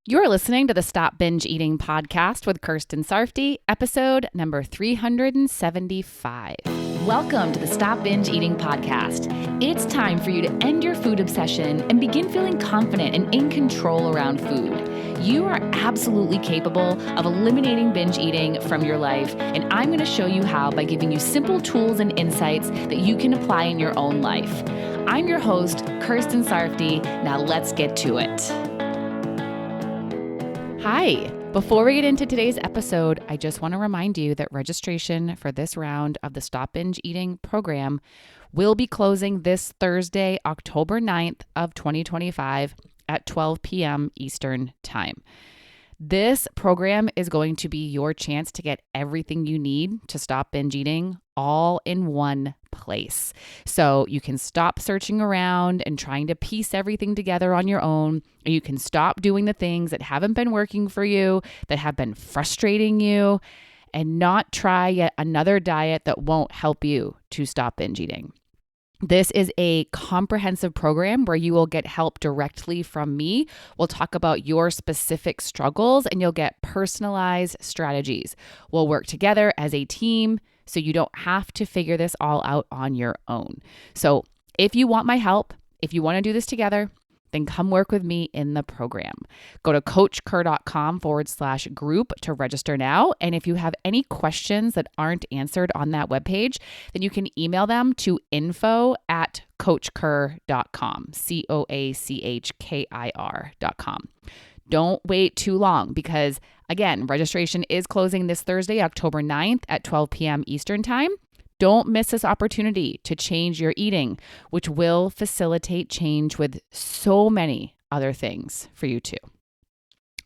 You're listening to the Stop Binge Eating podcast with Kirsten Sarfty, episode number 375. Welcome to the Stop Binge Eating podcast. It's time for you to end your food obsession and begin feeling confident and in control around food. You are absolutely capable of eliminating binge eating from your life, and I'm going to show you how by giving you simple tools and insights that you can apply in your own life. I'm your host, Kirsten Sarfty. Now let's get to it. Hi. Before we get into today's episode, I just want to remind you that registration for this round of the Stop Binge Eating program will be closing this Thursday, October 9th of 2025 at 12 p.m. Eastern Time. This program is going to be your chance to get everything you need to stop binge eating all in one place. So you can stop searching around and trying to piece everything together on your own. Or you can stop doing the things that haven't been working for you, that have been frustrating you, and not try yet another diet that won't help you to stop binge eating. This is a comprehensive program where you will get help directly from me. We'll talk about your specific struggles and you'll get personalized strategies. We'll work together as a team so you don't have to figure this all out on your own. So if you want my help, if you want to do this together, then come work with me in the program. Go to coachker.com/group to register now. And if you have any questions that aren't answered on that webpage, then you can email them to info@coachker.com, COACHKIR.com. Don't wait too long because, again, registration is closing this Thursday, October 9th at 12 p.m. Eastern Time. Don't miss this opportunity to change your eating, which will facilitate change with so many other things for you too.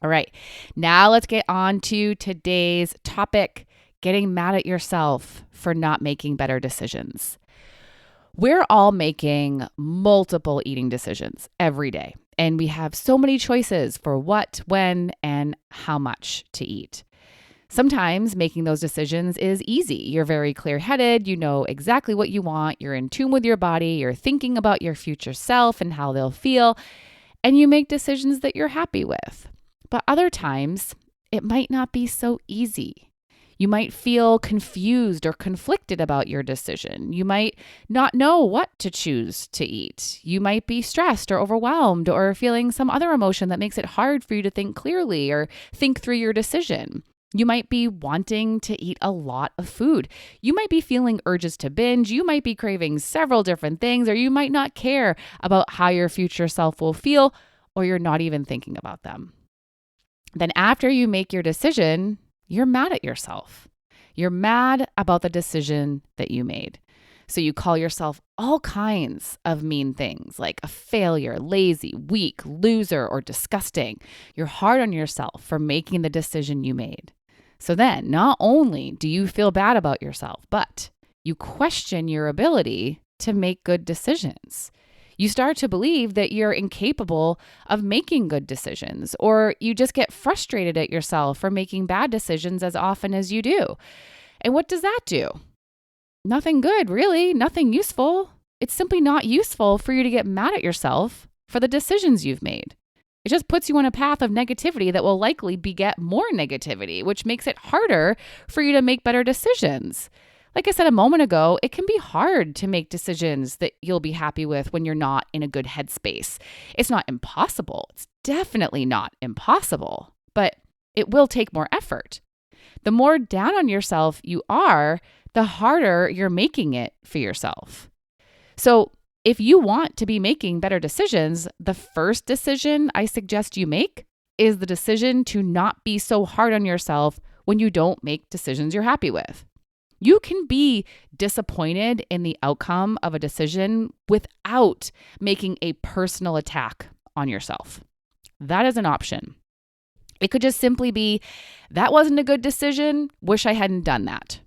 All right, now let's get on to today's topic, getting mad at yourself for not making better decisions. We're all making multiple eating decisions every day, and we have so many choices for what, when, and how much to eat. Sometimes making those decisions is easy. You're very clear-headed. You know exactly what you want. You're in tune with your body. You're thinking about your future self and how they'll feel. And you make decisions that you're happy with. But other times, it might not be so easy. You might feel confused or conflicted about your decision. You might not know what to choose to eat. You might be stressed or overwhelmed or feeling some other emotion that makes it hard for you to think clearly or think through your decision. You might be wanting to eat a lot of food. You might be feeling urges to binge. You might be craving several different things, or you might not care about how your future self will feel, or you're not even thinking about them. Then after you make your decision, you're mad at yourself. You're mad about the decision that you made. So you call yourself all kinds of mean things like a failure, lazy, weak, loser, or disgusting. You're hard on yourself for making the decision you made. So then not only do you feel bad about yourself, but you question your ability to make good decisions. You start to believe that you're incapable of making good decisions, or you just get frustrated at yourself for making bad decisions as often as you do. And what does that do? Nothing good, really, nothing useful. It's simply not useful for you to get mad at yourself for the decisions you've made. It just puts you on a path of negativity that will likely beget more negativity, which makes it harder for you to make better decisions. Like I said a moment ago, it can be hard to make decisions that you'll be happy with when you're not in a good headspace. It's not impossible. It's definitely not impossible, but it will take more effort. The more down on yourself you are, the harder you're making it for yourself. So if you want to be making better decisions, the first decision I suggest you make is the decision to not be so hard on yourself when you don't make decisions you're happy with. You can be disappointed in the outcome of a decision without making a personal attack on yourself. That is an option. It could just simply be, that wasn't a good decision, wish I hadn't done that.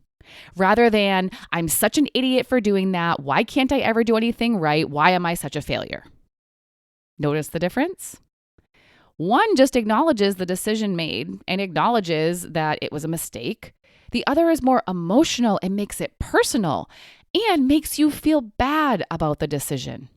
Rather than, I'm such an idiot for doing that, why can't I ever do anything right, why am I such a failure? Notice the difference? One just acknowledges the decision made and acknowledges that it was a mistake. The other is more emotional and makes it personal and makes you feel bad about the decision.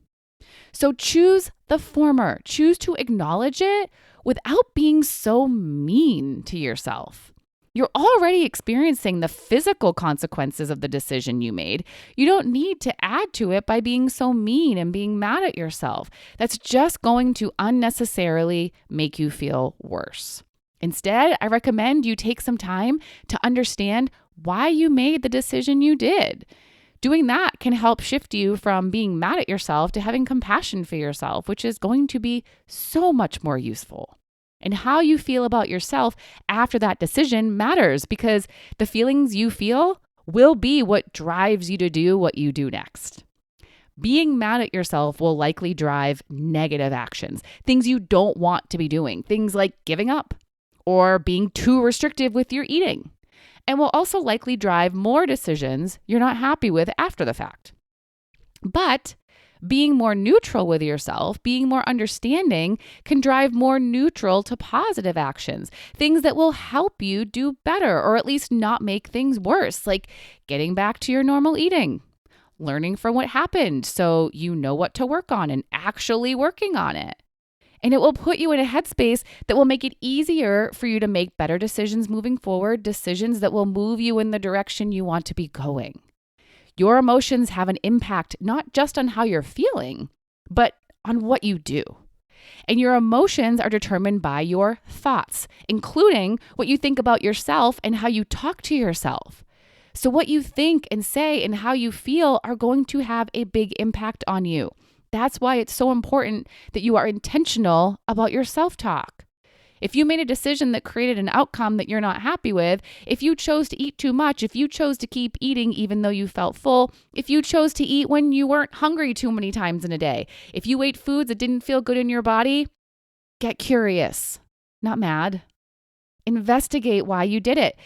So choose the former. Choose to acknowledge it without being so mean to yourself. You're already experiencing the physical consequences of the decision you made. You don't need to add to it by being so mean and being mad at yourself. That's just going to unnecessarily make you feel worse. Instead, I recommend you take some time to understand why you made the decision you did. Doing that can help shift you from being mad at yourself to having compassion for yourself, which is going to be so much more useful. And how you feel about yourself after that decision matters, because the feelings you feel will be what drives you to do what you do next. Being mad at yourself will likely drive negative actions, things you don't want to be doing, things like giving up or being too restrictive with your eating, and will also likely drive more decisions you're not happy with after the fact. But being more neutral with yourself, being more understanding, can drive more neutral to positive actions, things that will help you do better or at least not make things worse, like getting back to your normal eating, learning from what happened so you know what to work on and actually working on it. And it will put you in a headspace that will make it easier for you to make better decisions moving forward, decisions that will move you in the direction you want to be going. Your emotions have an impact not just on how you're feeling, but on what you do. And your emotions are determined by your thoughts, including what you think about yourself and how you talk to yourself. So what you think and say and how you feel are going to have a big impact on you. That's why it's so important that you are intentional about your self-talk. If you made a decision that created an outcome that you're not happy with, if you chose to eat too much, if you chose to keep eating even though you felt full, if you chose to eat when you weren't hungry too many times in a day, if you ate foods that didn't feel good in your body, get curious, not mad. Investigate why you did it,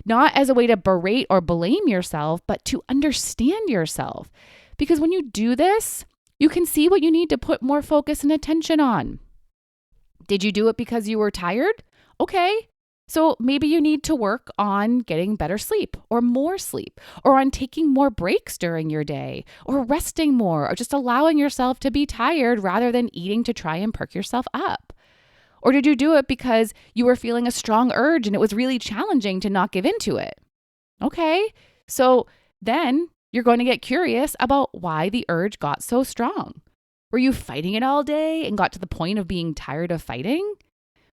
not as a way to berate or blame yourself, but to understand yourself. Because when you do this, you can see what you need to put more focus and attention on. Did you do it because you were tired? Okay. So maybe you need to work on getting better sleep or more sleep, or on taking more breaks during your day, or resting more, or just allowing yourself to be tired rather than eating to try and perk yourself up. Or did you do it because you were feeling a strong urge and it was really challenging to not give into it? Okay. So then you're going to get curious about why the urge got so strong. Were you fighting it all day and got to the point of being tired of fighting?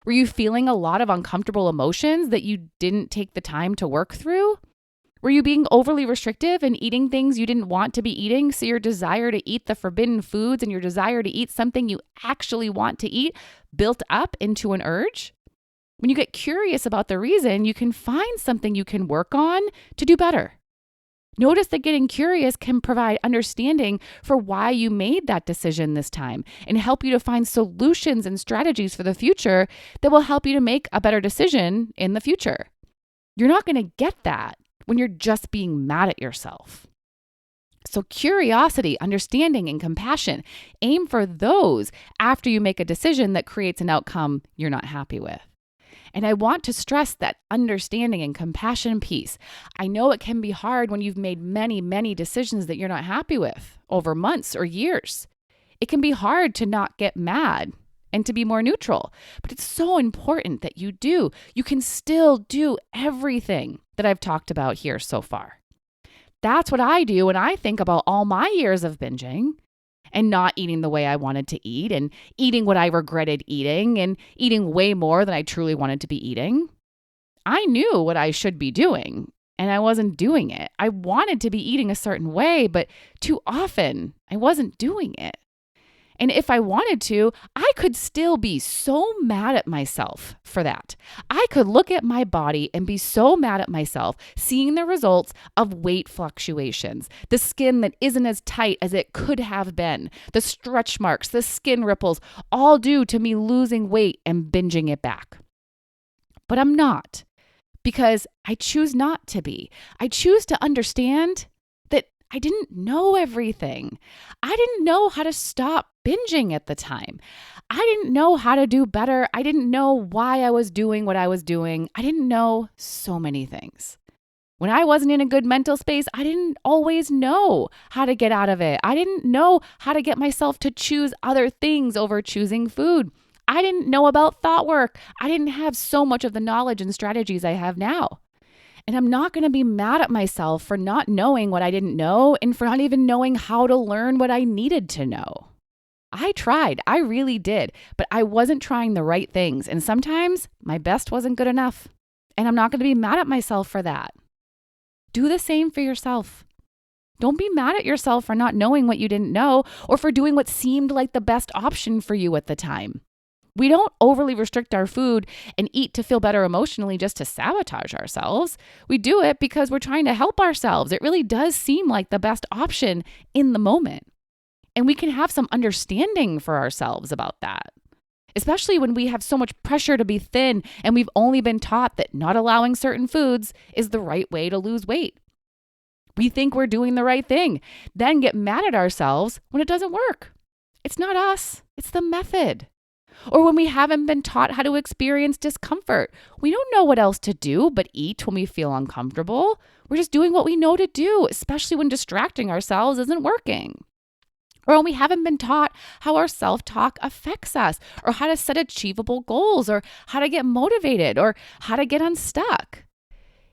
Were you feeling a lot of uncomfortable emotions that you didn't take the time to work through? Were you being overly restrictive and eating things you didn't want to be eating, so your desire to eat the forbidden foods and your desire to eat something you actually want to eat built up into an urge? When you get curious about the reason, you can find something you can work on to do better. Notice that getting curious can provide understanding for why you made that decision this time and help you to find solutions and strategies for the future that will help you to make a better decision in the future. You're not going to get that when you're just being mad at yourself. So curiosity, understanding, and compassion, aim for those after you make a decision that creates an outcome you're not happy with. And I want to stress that understanding and compassion piece. I know it can be hard when you've made many, many decisions that you're not happy with over months or years. It can be hard to not get mad and to be more neutral, but it's so important that you do. You can still do everything that I've talked about here so far. That's what I do when I think about all my years of binging and not eating the way I wanted to eat and eating what I regretted eating and eating way more than I truly wanted to be eating. I knew what I should be doing and I wasn't doing it. I wanted to be eating a certain way, but too often I wasn't doing it. And if I wanted to, I could still be so mad at myself for that. I could look at my body and be so mad at myself, seeing the results of weight fluctuations, the skin that isn't as tight as it could have been, the stretch marks, the skin ripples, all due to me losing weight and binging it back. But I'm not, because I choose not to be. I choose to understand that I didn't know everything. I didn't know how to stop binging at the time. I didn't know how to do better. I didn't know why I was doing what I was doing. I didn't know so many things. When I wasn't in a good mental space, I didn't always know how to get out of it. I didn't know how to get myself to choose other things over choosing food. I didn't know about thought work. I didn't have so much of the knowledge and strategies I have now. And I'm not going to be mad at myself for not knowing what I didn't know and for not even knowing how to learn what I needed to know. I tried. I really did. But I wasn't trying the right things. And sometimes my best wasn't good enough. And I'm not going to be mad at myself for that. Do the same for yourself. Don't be mad at yourself for not knowing what you didn't know or for doing what seemed like the best option for you at the time. We don't overly restrict our food and eat to feel better emotionally just to sabotage ourselves. We do it because we're trying to help ourselves. It really does seem like the best option in the moment. And we can have some understanding for ourselves about that, especially when we have so much pressure to be thin and we've only been taught that not allowing certain foods is the right way to lose weight. We think we're doing the right thing, then get mad at ourselves when it doesn't work. It's not us, it's the method. Or when we haven't been taught how to experience discomfort. We don't know what else to do but eat when we feel uncomfortable. We're just doing what we know to do, especially when distracting ourselves isn't working. Or when we haven't been taught how our self-talk affects us, or how to set achievable goals, or how to get motivated, or how to get unstuck.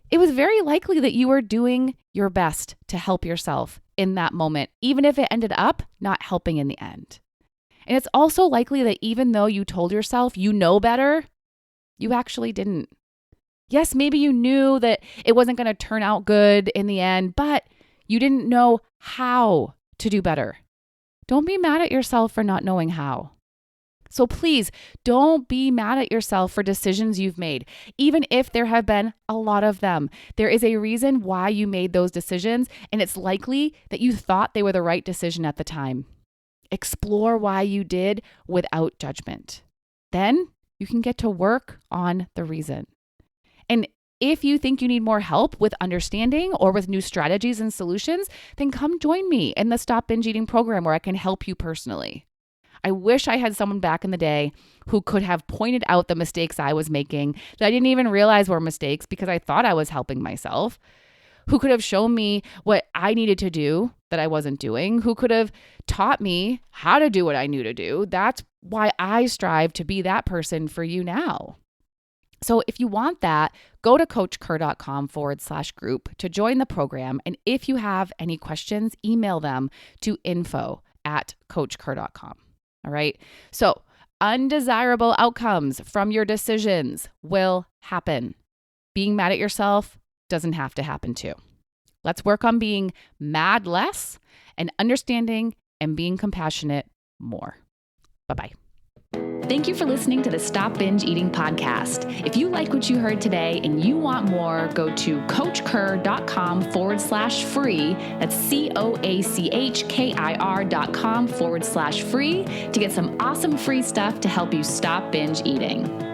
It was very likely that you were doing your best to help yourself in that moment, even if it ended up not helping in the end. And it's also likely that even though you told yourself you know better, you actually didn't. Yes, maybe you knew that it wasn't going to turn out good in the end, but you didn't know how to do better. Don't be mad at yourself for not knowing how. So please don't be mad at yourself for decisions you've made, even if there have been a lot of them. There is a reason why you made those decisions, and it's likely that you thought they were the right decision at the time. Explore why you did without judgment. Then you can get to work on the reason. And if you think you need more help with understanding or with new strategies and solutions, then come join me in the Stop Binge Eating program where I can help you personally. I wish I had someone back in the day who could have pointed out the mistakes I was making that I didn't even realize were mistakes because I thought I was helping myself, who could have shown me what I needed to do that I wasn't doing, who could have taught me how to do what I knew to do. That's why I strive to be that person for you now. So if you want that, go to coachker.com/group to join the program. And if you have any questions, email them to info@coachker.com. All right. So undesirable outcomes from your decisions will happen. Being mad at yourself doesn't have to happen too. Let's work on being mad less and understanding and being compassionate more. Bye-bye. Thank you for listening to the Stop Binge Eating podcast. If you like what you heard today and you want more, go to coachker.com/free. That's COACHKIR.com/free to get some awesome free stuff to help you stop binge eating.